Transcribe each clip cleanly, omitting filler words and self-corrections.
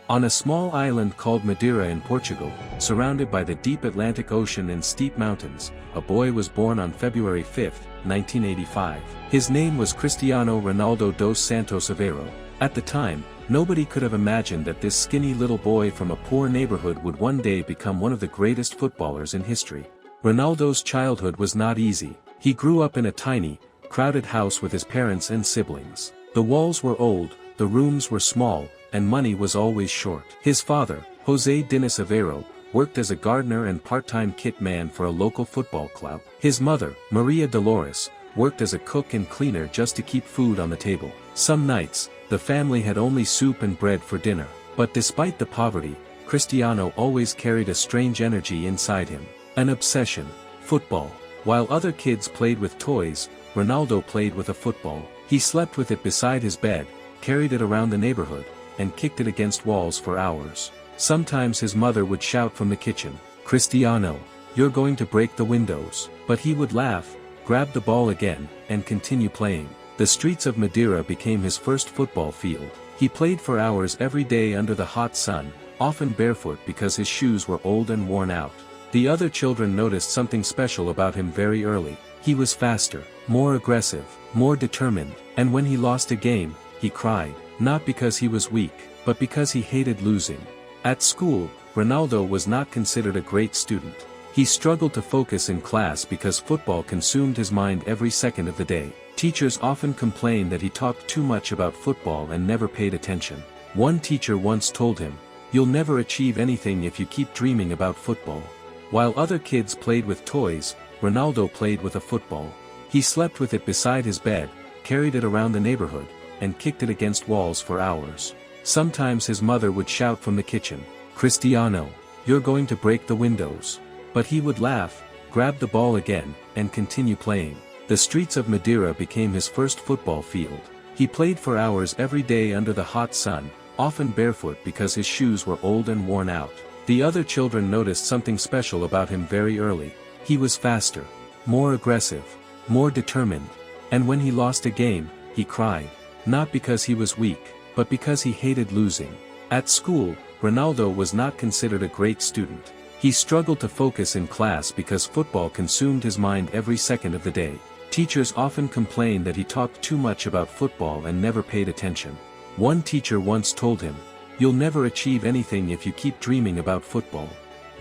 On a small island called Madeira in Portugal, surrounded by the deep Atlantic Ocean and steep mountains, a boy was born on February 5, 1985. His name was Cristiano Ronaldo dos Santos Aveiro. At the time, nobody could have imagined that this skinny little boy from a poor neighborhood would one day become one of the greatest footballers in history. Ronaldo's childhood was not easy. He grew up in a tiny, crowded house with his parents and siblings. The walls were old, the rooms were small, and money was always short. His father, José Diniz Aveiro, worked as a gardener and part-time kit man for a local football club. His mother, Maria Dolores, worked as a cook and cleaner just to keep food on the table. Some nights, the family had only soup and bread for dinner. But despite the poverty, Cristiano always carried a strange energy inside him. An obsession: football. While other kids played with toys, Ronaldo played with a football. He slept with it beside his bed, carried it around the neighborhood, and kicked it against walls for hours. Sometimes his mother would shout from the kitchen, "Cristiano, you're going to break the windows." But he would laugh, grab the ball again, and continue playing. The streets of Madeira became his first football field. He played for hours every day under the hot sun, often barefoot because his shoes were old and worn out. The other children noticed something special about him very early. He was faster, more aggressive, more determined, and when he lost a game, he cried. Not because he was weak, but because he hated losing. At school, Ronaldo was not considered a great student. He struggled to focus in class because football consumed his mind every second of the day. Teachers often complained that he talked too much about football and never paid attention. One teacher once told him, "You'll never achieve anything if you keep dreaming about football." While other kids played with toys, Ronaldo played with a football. He slept with it beside his bed, carried it around the neighborhood, and kicked it against walls for hours. Sometimes his mother would shout from the kitchen, "Cristiano, you're going to break the windows." But he would laugh, grab the ball again, and continue playing. The streets of Madeira became his first football field. He played for hours every day under the hot sun, often barefoot because his shoes were old and worn out. The other children noticed something special about him very early. He was faster, more aggressive, more determined, and when he lost a game, he cried. Not because he was weak, but because he hated losing. At school, Ronaldo was not considered a great student. He struggled to focus in class because football consumed his mind every second of the day. Teachers often complained that he talked too much about football and never paid attention. One teacher once told him, "You'll never achieve anything if you keep dreaming about football."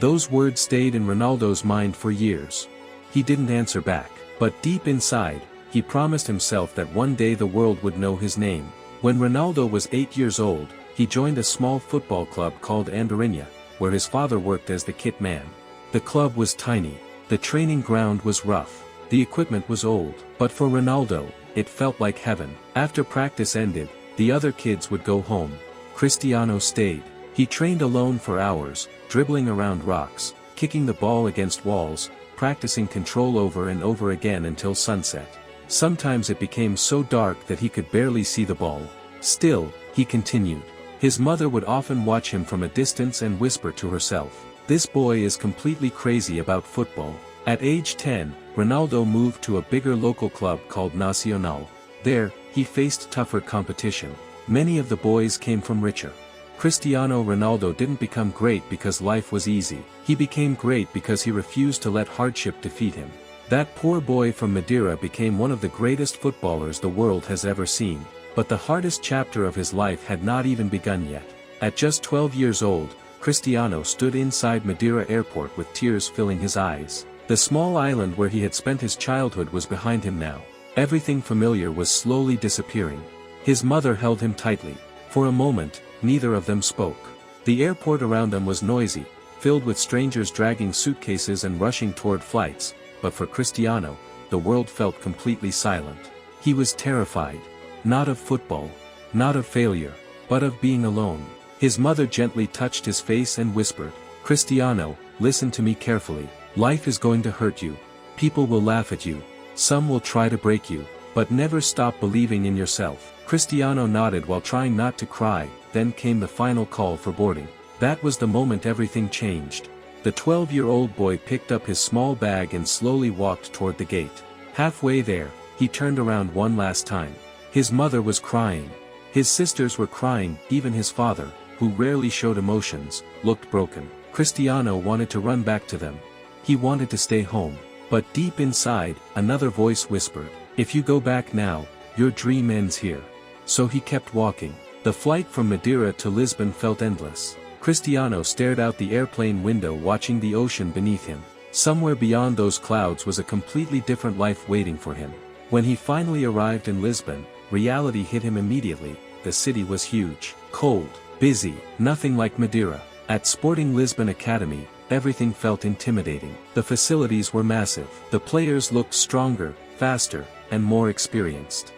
Those words stayed in Ronaldo's mind for years. He didn't answer back, but deep inside, he promised himself that one day the world would know his name. When Ronaldo was 8 years old, he joined a small football club called Andorinha, where his father worked as the kit man. The club was tiny, the training ground was rough, the equipment was old, but for Ronaldo, it felt like heaven. After practice ended, the other kids would go home. Cristiano stayed. He trained alone for hours, dribbling around rocks, kicking the ball against walls, practicing control over and over again until sunset. Sometimes it became so dark that he could barely see the ball. Still, he continued. His mother would often watch him from a distance and whisper to herself, "This boy is completely crazy about football." At age 10, Ronaldo moved to a bigger local club called Nacional. There, he faced tougher competition. Many of the boys came from richer. Cristiano Ronaldo didn't become great because life was easy. He became great because he refused to let hardship defeat him. That poor boy from Madeira became one of the greatest footballers the world has ever seen. But the hardest chapter of his life had not even begun yet. At just 12 years old, Cristiano stood inside Madeira airport with tears filling his eyes. The small island where he had spent his childhood was behind him now. Everything familiar was slowly disappearing. His mother held him tightly. For a moment, neither of them spoke. The airport around them was noisy, filled with strangers dragging suitcases and rushing toward flights, but for Cristiano, the world felt completely silent. He was terrified. Not of football, not of failure, but of being alone. His mother gently touched his face and whispered, "Cristiano, listen to me carefully. Life is going to hurt you. People will laugh at you. Some will try to break you, but never stop believing in yourself." Cristiano nodded while trying not to cry. Then came the final call for boarding. That was the moment everything changed. The 12-year-old boy picked up his small bag and slowly walked toward the gate. Halfway there, he turned around one last time. His mother was crying. His sisters were crying, even his father, who rarely showed emotions, looked broken. Cristiano wanted to run back to them. He wanted to stay home. But deep inside, another voice whispered, "If you go back now, your dream ends here." So he kept walking. The flight from Madeira to Lisbon felt endless. Cristiano stared out the airplane window watching the ocean beneath him. Somewhere beyond those clouds was a completely different life waiting for him. When he finally arrived in Lisbon, reality hit him immediately. The city was huge, cold, busy, nothing like Madeira. At Sporting Lisbon Academy, everything felt intimidating. The facilities were massive. The players looked stronger, faster, and more experienced.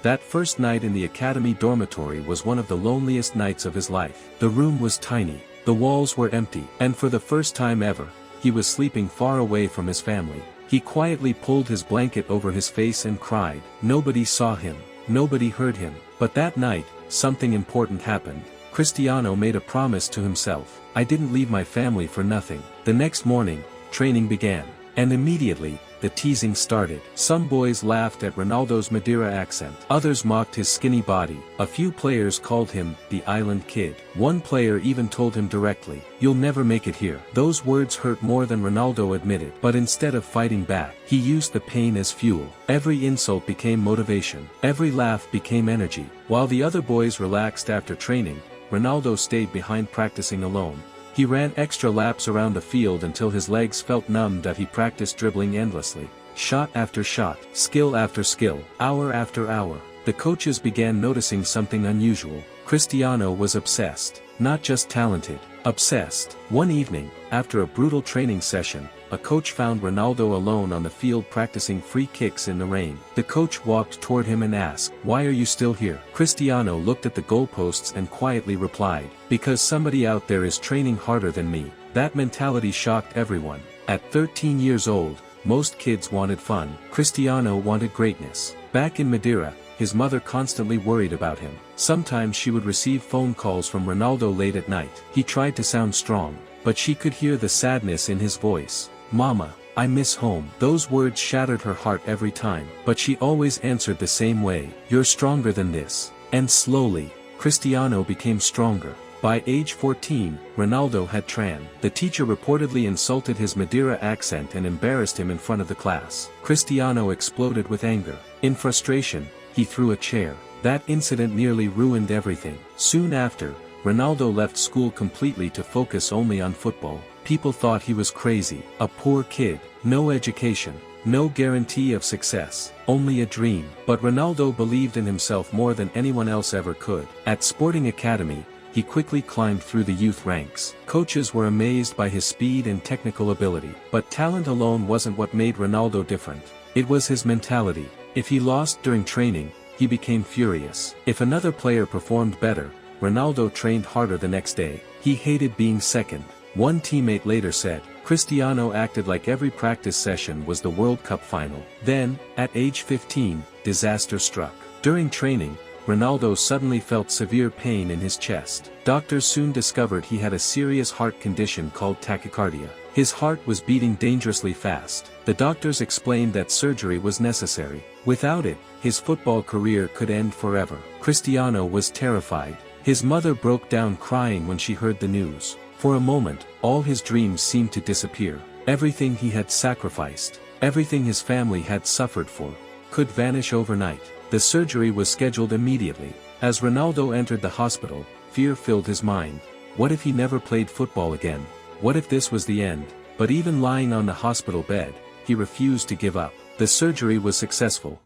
That first night in the academy dormitory was one of the loneliest nights of his life. The room was tiny, the walls were empty, and for the first time ever, he was sleeping far away from his family. He quietly pulled his blanket over his face and cried. Nobody saw him, nobody heard him. But that night, something important happened. Cristiano made a promise to himself. "I didn't leave my family for nothing." The next morning, training began. And immediately, the teasing started. Some boys laughed at Ronaldo's Madeira accent. Others mocked his skinny body. A few players called him the island kid. One player even told him directly, "You'll never make it here." Those words hurt more than Ronaldo admitted. But instead of fighting back, he used the pain as fuel. Every insult became motivation. Every laugh became energy. While the other boys relaxed after training, Ronaldo stayed behind practicing alone. He ran extra laps around the field until his legs felt numb that he practiced dribbling endlessly. Shot after shot, skill after skill, hour after hour. The coaches began noticing something unusual. Cristiano was obsessed. Not just talented, obsessed. One evening, after a brutal training session, a coach found Ronaldo alone on the field practicing free kicks in the rain. The coach walked toward him and asked, "Why are you still here?" Cristiano looked at the goalposts and quietly replied, "Because somebody out there is training harder than me." That mentality shocked everyone. At 13 years old, most kids wanted fun. Cristiano wanted greatness. Back in Madeira, his mother constantly worried about him. Sometimes she would receive phone calls from Ronaldo late at night. He tried to sound strong, but she could hear the sadness in his voice. "Mama, I miss home." Those words shattered her heart every time. But she always answered the same way, "You're stronger than this." And slowly, Cristiano became stronger. By age 14, Ronaldo had tran. The teacher reportedly insulted his Madeira accent and embarrassed him in front of the class. Cristiano exploded with anger. In frustration, he threw a chair. That incident nearly ruined everything. Soon after, Ronaldo left school completely to focus only on football. People thought he was crazy. A poor kid, no education, no guarantee of success, only a dream. But Ronaldo believed in himself more than anyone else ever could. At Sporting Academy, he quickly climbed through the youth ranks. Coaches were amazed by his speed and technical ability. But talent alone wasn't what made Ronaldo different. It was his mentality. If he lost during training, he became furious. If another player performed better, Ronaldo trained harder the next day. He hated being second. One teammate later said, "Cristiano acted like every practice session was the World Cup final." Then, at age 15, disaster struck. During training, Ronaldo suddenly felt severe pain in his chest. Doctors soon discovered he had a serious heart condition called tachycardia. His heart was beating dangerously fast. The doctors explained that surgery was necessary. Without it, his football career could end forever. Cristiano was terrified. His mother broke down crying when she heard the news. For a moment, all his dreams seemed to disappear. Everything he had sacrificed, everything his family had suffered for, could vanish overnight. The surgery was scheduled immediately. As Ronaldo entered the hospital, fear filled his mind. What if he never played football again? What if this was the end? But even lying on the hospital bed, he refused to give up. The surgery was successful.